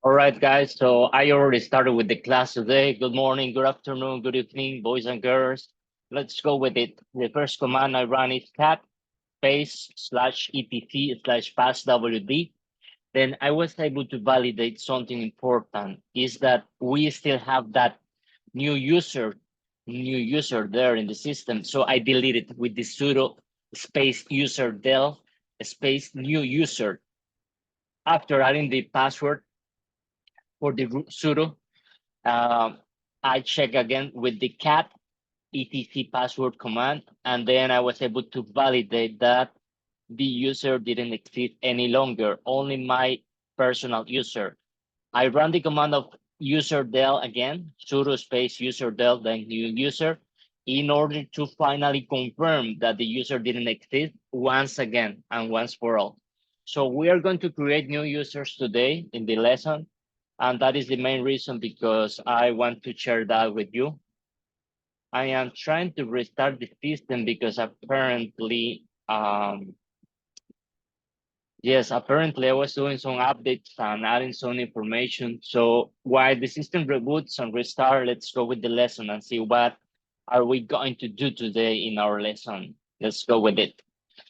All right, guys. So I already started with the class today. Good morning, good afternoon, good evening, boys and girls. Let's go with it. The first command I run is cat space slash etc slash passwd. Then I was able to validate something important is that we still have that new user, new user there in the system. So I deleted with the sudo space user del space new user. After adding the password for the sudo, Um, I check again with the cat etc password command, and then I was able to validate that the user didn't exist any longer, only my personal user. I run the command of user del again, sudo space user del, then new user, in order to finally confirm that the user didn't exist once again and once for all. So we are going to create new users today in the lesson. And that is the main reason because I want to share that with you. I am trying to restart the system because apparently, yes, apparently I was doing some updates and adding some information. So while the system reboots and restart, let's go with the lesson and see what are we going to do today in our lesson. Let's go with it.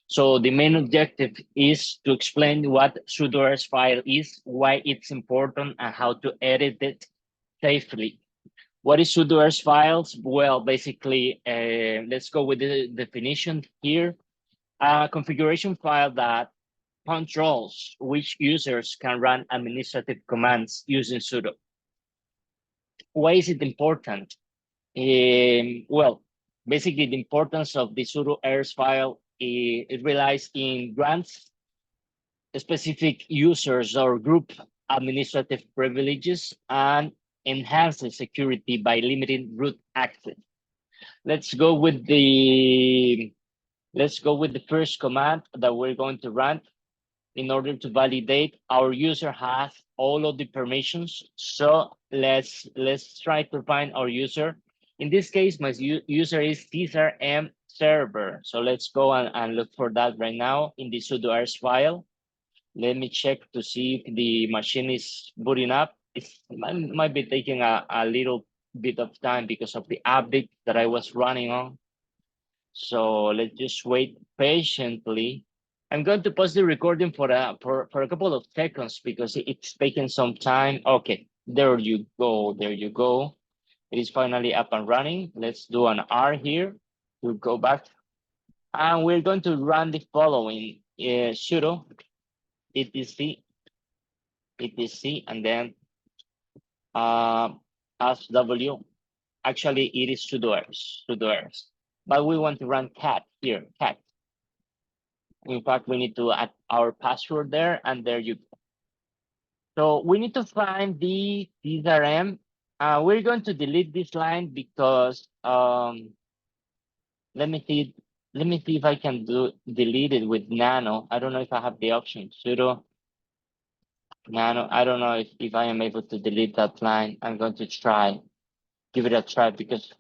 So the main objective is to explain what sudoers file is, why it's important, and how to edit it safely. What is sudoers files? Well, basically, let's go with the definition here. A configuration file that controls which users can run administrative commands using sudo. Why is it important? Well, basically the importance of the sudo errors file, it relies in grants specific users or group administrative privileges and enhances security by limiting root access. Let's go with the first command that we're going to run in order to validate our user has all of the permissions. So let's try to find our user. In this case, my user is Caesar M server. So let's go and look for that right now in the sudoers file. Let me check to see if the machine is booting up. It might be taking a little bit of time because of the update that I was running on. So let's just wait patiently. I'm going to pause the recording for a couple of seconds because it's taking some time. Okay, there you go. There you go. It is finally up and running. Let's do an R here to go back. And we're going to run the following sudo etc etc and then sw. Actually, it is sudoers, but we want to run cat here, cat. In fact, we need to add our password there, and there you go. So we need to find the DRM. We're going to delete this line because let me see. Let me see if I can delete it with nano. I don't know if I have the option sudo nano. I don't know if I am able to delete that line. I'm going to try, give it a try because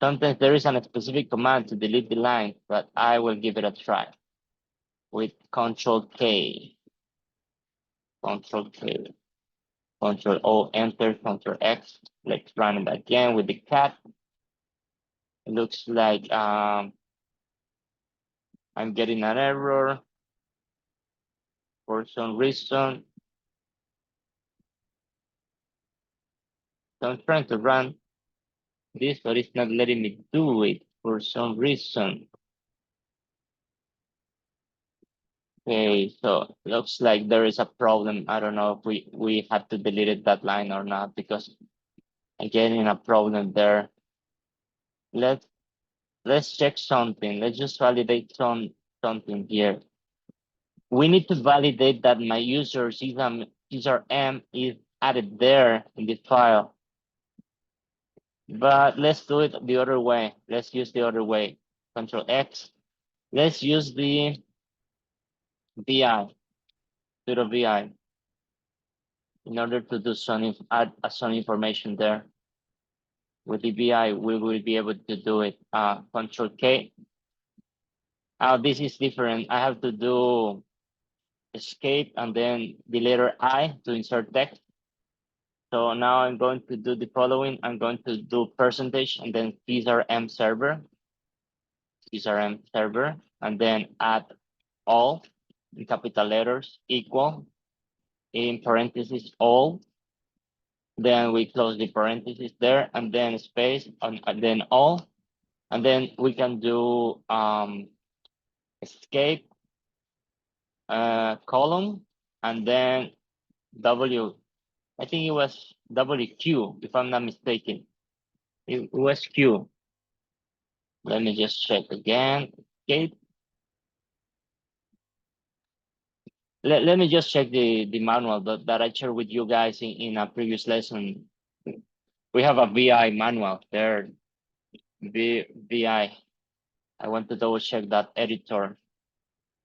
sometimes there is a specific command to delete the line, but I will give it a try with Control K, Control K. Control O, enter, Control X. Let's run it again with the cat. It looks like I'm getting an error for some reason. So I'm trying to run this, but it's not letting me do it for some reason. Okay, so looks like there is a problem. I don't know if we have to delete that line or not because I'm getting a problem there. Let's check something. Let's just validate something here. We need to validate that my user M is added there in the file. But let's do it the other way. Let's use the other way. Control X. Let's use the VI, sudo VI, in order to do add some information there. With the VI, we will be able to do it. Control K. This is different. I have to do escape and then the letter I to insert text. So now I'm going to do the following. I'm going to do percentage and then CSRM server, and then add all in capital letters equal in parentheses all. Then we close the parentheses there and then space and then all. And then we can do escape column and then W. I think it was WQ if I'm not mistaken. It was Q. Let me just check again. Escape. Let me just check the manual that I shared with you guys in a previous lesson. We have a VI manual there. VI. I want to double check that editor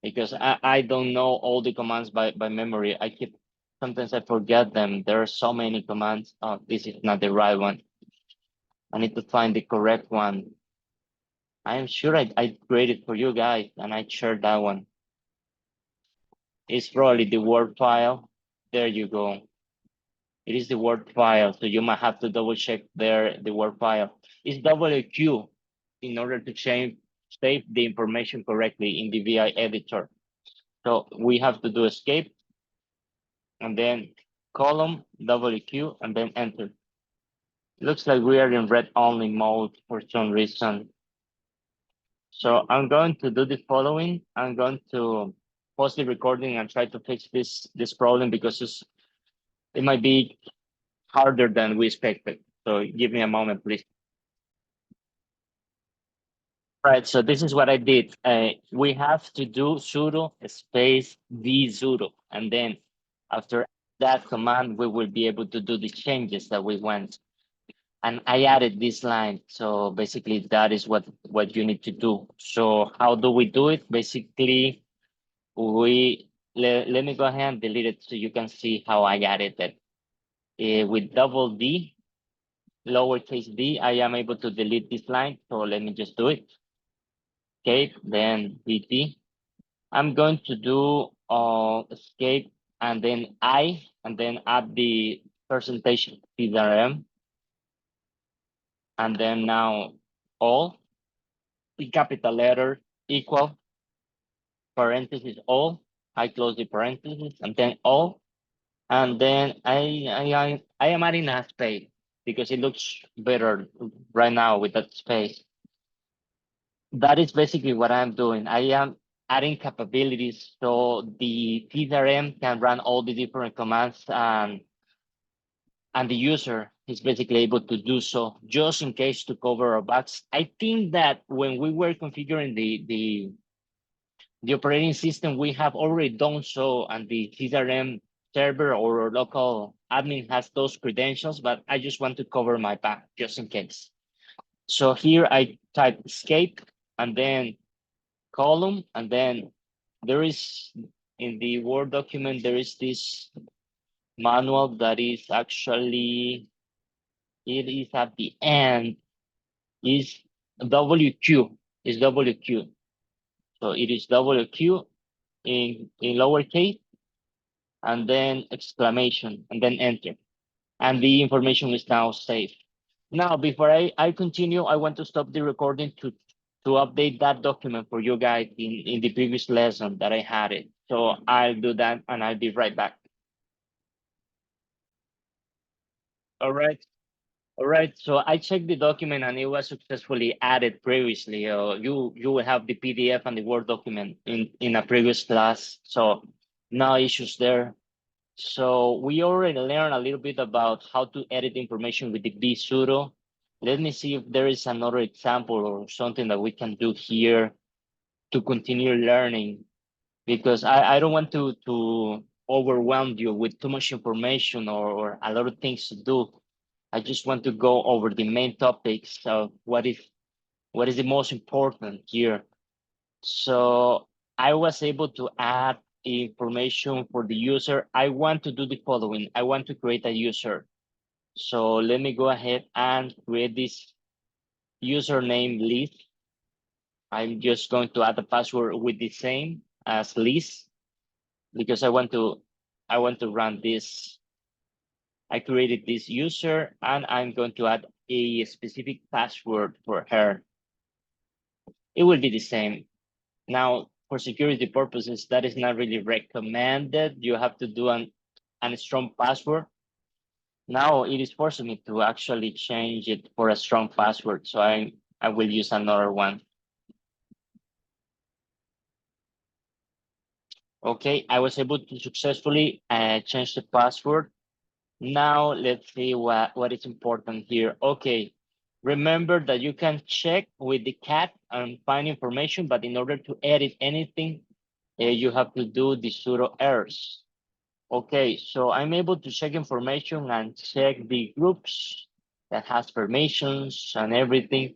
because I don't know all the commands by memory. Sometimes I forget them. There are so many commands. Oh, this is not the right one. I need to find the correct one. I am sure I created for you guys and I shared that one. It's probably the Word file. There you go. It is the Word file. So you might have to double check there the Word file. It's WQ in order to save the information correctly in the VI editor. So we have to do escape and then column WQ and then enter. Looks like we are in read only mode for some reason. So I'm going to do the following. I'm going to pause the recording and try to fix this problem because it might be harder than we expected. So give me a moment, please. Right, so this is what I did. We have to do sudo space v sudo, and then after that command, we will be able to do the changes that we want. And I added this line, so basically that is what you need to do. So how do we do it? Basically, let me go ahead and delete it so you can see how I added it. With double D, lowercase d, I am able to delete this line. So let me just do it. Escape, then dt. I'm going to do escape and then and then add the percentage PRM. And then now all, the capital letter equal, parentheses all. I close the parentheses and then all. And then I am adding a space because it looks better right now with that space. That is basically what I'm doing. I am adding capabilities so the TRM can run all the different commands and the user is basically able to do so just in case to cover our bugs. I think that when we were configuring the operating system, we have already done so and the TRM server or local admin has those credentials, but I just want to cover my bug just in case. So here I type escape and then column, and then there is in the Word document, there is this manual that is actually, it is at the end, is WQ, is WQ. So it is WQ in lowercase, and then exclamation, and then enter. And the information is now saved. Now, before I continue, I want to stop the recording to update that document for you guys in the previous lesson that I had it. So I'll do that and I'll be right back. All right. All right. So I checked the document and it was successfully added previously. You will have the PDF and the Word document in a previous class. So no issues there. So we already learned a little bit about how to edit information with the vsudo. Let me see if there is another example or something that we can do here to continue learning, because I don't want to overwhelm you with too much information or a lot of things to do. I just want to go over the main topics of what is the most important here. So I was able to add information for the user. I want to do the following. I want to create a user. So let me go ahead and create this username list. I'm just going to add a password with the same as list because I want to run this I created this user and I'm going to add a specific password for her. It will be the same. Now, for security purposes, that is not really recommended. You have to do a strong password. Now it is forcing me to actually change it for a strong password. So I will use another one. Okay, I was able to successfully change the password. Now let's see what is important here. Okay, remember that you can check with the cat and find information, but in order to edit anything, you have to do the sudo errors. Okay, so I'm able to check information and check the groups that has permissions and everything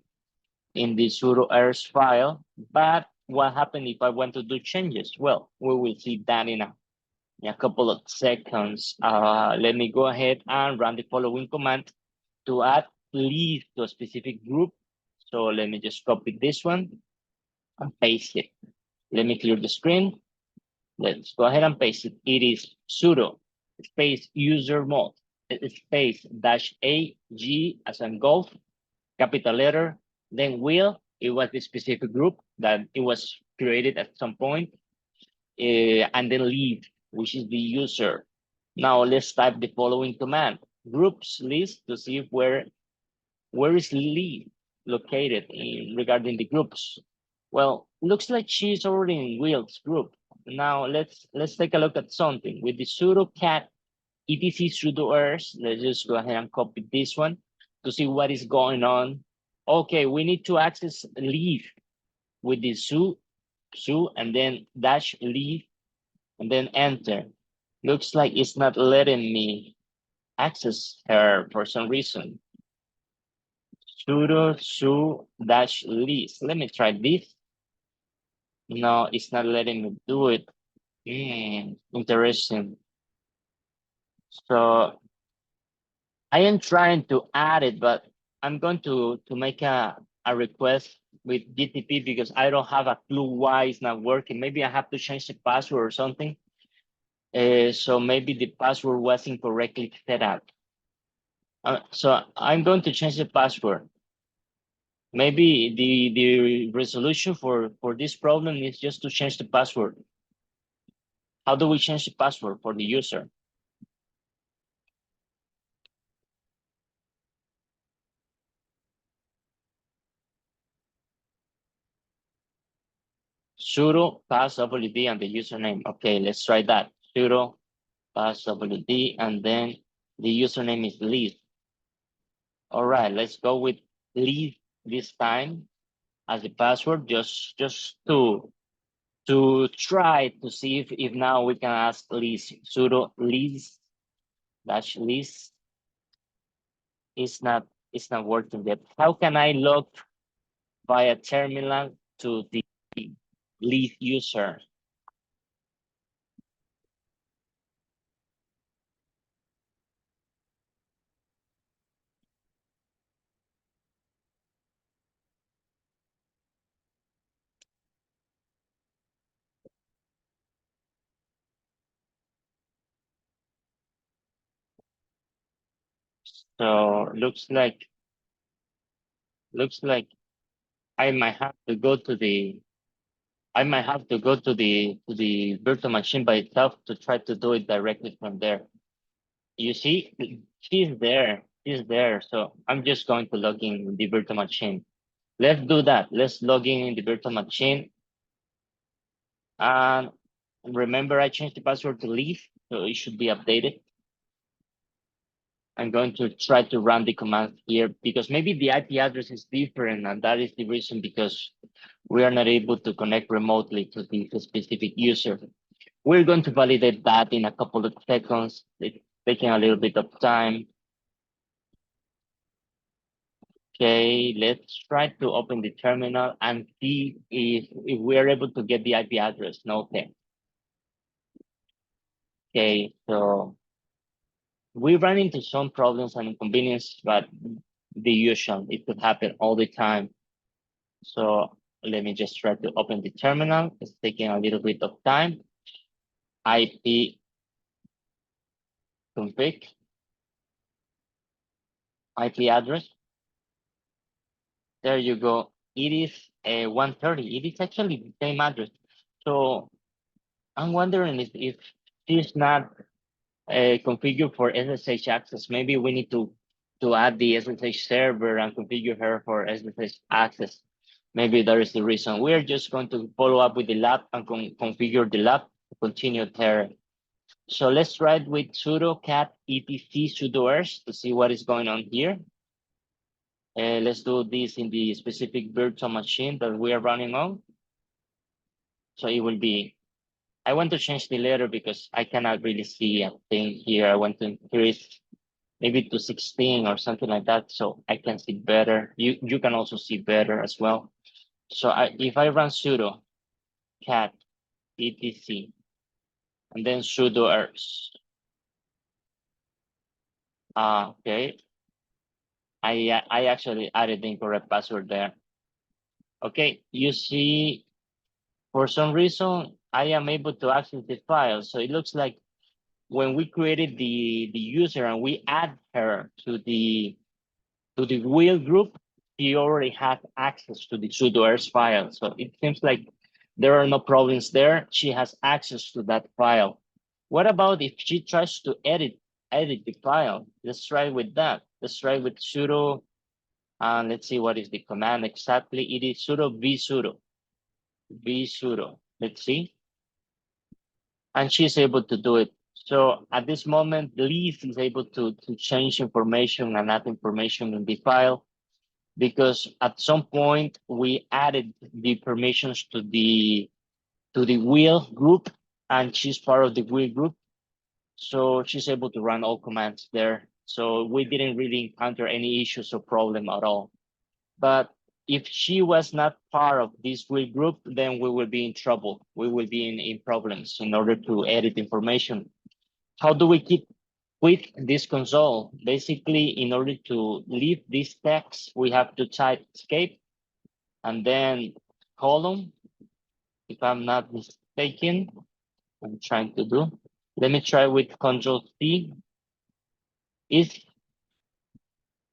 in the sudo errors file. But what happened if I want to do changes? Well, we will see that in a couple of seconds. Let me go ahead and run the following command to add leave to a specific group. So let me just copy this one and paste it. Let me clear the screen. Let's go ahead and paste it. It is sudo space user mode space dash a g as in golf, capital letter, then will, it was the specific group that it was created at some point, and then leave, which is the user. Now let's type the following command, groups list, to see where is leave located in regarding the groups. Well, looks like she's already in Will's group. Now let's take a look at something with the sudo cat etc sudoers. Let's just go ahead and copy this one to see what is going on. Okay, we need to access leave with the su and then dash leave and then enter. Looks like it's not letting me access her for some reason. Sudo su dash list. Let me try this. No, it's not letting me do it. Interesting. So I am trying to add it, but I'm going to make a request with GTP because I don't have a clue why it's not working. Maybe I have to change the password or something. So maybe the password was incorrectly set up. So I'm going to change the password. Maybe the resolution for this problem is just to change the password. How do we change the password for the user? Sudo pass wd and the username. Okay, let's try that. Sudo pass wd and then the username is Liz. All right, let's go with Liz this time as the password, just to try to see if now we can ask Liz. Sudo Liz dash Liz is not, it's not working yet. How can I log via terminal to the Liz user? So looks like I might have to go to the virtual machine by itself to try to do it directly from there. You see, she's there. She's there. So I'm just going to log in the virtual machine. Let's do that. Let's log in the virtual machine. And remember, I changed the password to leave, so it should be updated. I'm going to try to run the command here because maybe the IP address is different, and that is the reason because we are not able to connect remotely to the specific user. We're going to validate that in a couple of seconds. It's taking a little bit of time. Okay, let's try to open the terminal and see if we are able to get the IP address. No, okay. Okay, so we run into some problems and inconvenience, but the usual, it could happen all the time. So let me just try to open the terminal. It's taking a little bit of time. IP config. IP address. There you go. It is 130. It is actually the same address. So I'm wondering if she's not configured for SSH access. Maybe we need to add the SSH server and configure her for SSH access. Maybe that is the reason. We are just going to follow up with the lab and configure the lab to continue there. So let's try it with sudo cat etc sudoers to see what is going on here. Let's do this in the specific virtual machine that we are running on. So it will be, I want to change the letter because I cannot really see a thing here. I want to increase maybe to 16 or something like that so I can see better. You can also see better as well. So if I run sudo cat etc and then sudo ers, okay, I actually added the incorrect password there. Okay, you see, for some reason, I am able to access the file. So it looks like when we created the user and we add her to the wheel group, she already has access to the sudoers file. So it seems like there are no problems there. She has access to that file. What about if she tries to edit the file? Let's try with that. Let's try with sudo. And let's see what is the command exactly. It is sudo v sudo. Let's see. And she's able to do it. So at this moment, Liz is able to change information and add information in the file because at some point we added the permissions to the wheel group and she's part of the wheel group. So she's able to run all commands there. So we didn't really encounter any issues or problem at all. But if she was not part of this wheel group, then we will be in trouble. We will be in problems in order to edit information. How do we keep with this console? Basically, in order to leave this text, we have to type escape and then column, if I'm not mistaken. I'm trying to do. Let me try with Control C. Is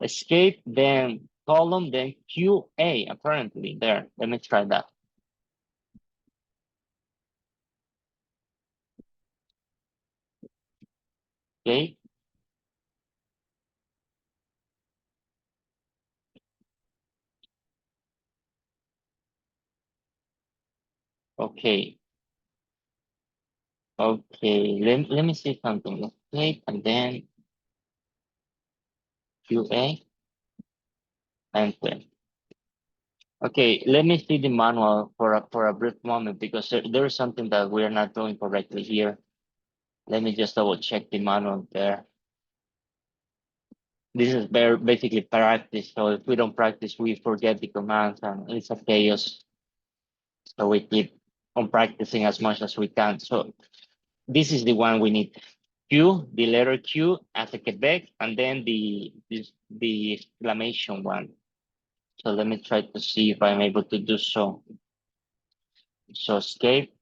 escape, then column, then QA, apparently there. Let me try that. Okay. Okay. Okay. Let me see something. Escape and then QA, enter. Okay, let me see the manual for a brief moment because there is something that we are not doing correctly here. Let me just double check the manual there. This is basically practice. So if we don't practice, we forget the commands and it's a chaos. So we keep on practicing as much as we can. So this is the one we need. Q, the letter Q as a Quebec, and then the exclamation one. So let me try to see if I'm able to do so. So escape,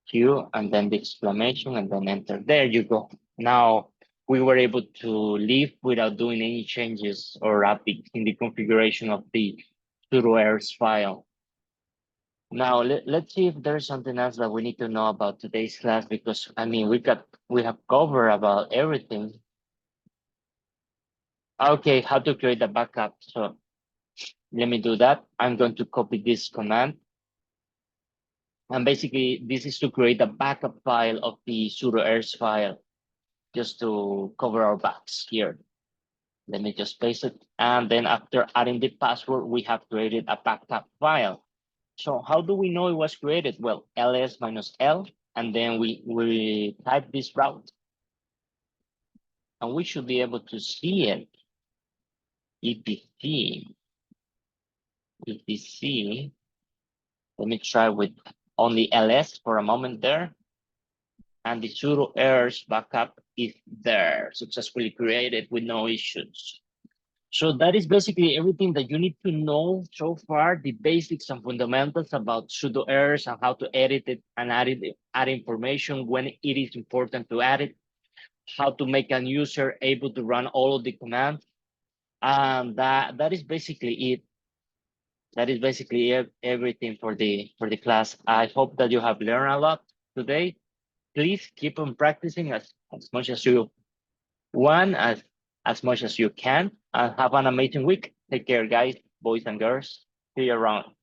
Q, and then the exclamation, and then enter. There you go. Now we were able to leave without doing any changes or updates in the configuration of the sudoers file. Now let's see if there's something else that we need to know about today's class because I mean we have covered about everything. Okay, how to create a backup. So let me do that. I'm going to copy this command. And basically this is to create a backup file of the sudoers file just to cover our backs here. Let me just paste it. And then after adding the password, we have created a backup file. So how do we know it was created? Well, ls -l, and then we type this route. And we should be able to see it. etc. etc. Let me try with only ls for a moment there. And the sudo errors backup is there, successfully created with no issues. So that is basically everything that you need to know so far, the basics and fundamentals about sudo errors and how to edit it and add information when it is important to add it. how to make a user able to run all of the commands. And that is basically it. That is basically everything for the class. I hope that you have learned a lot today. Please keep on practicing as much as you want, as much as you can, and have an amazing week. Take care, guys, boys and girls. See you around.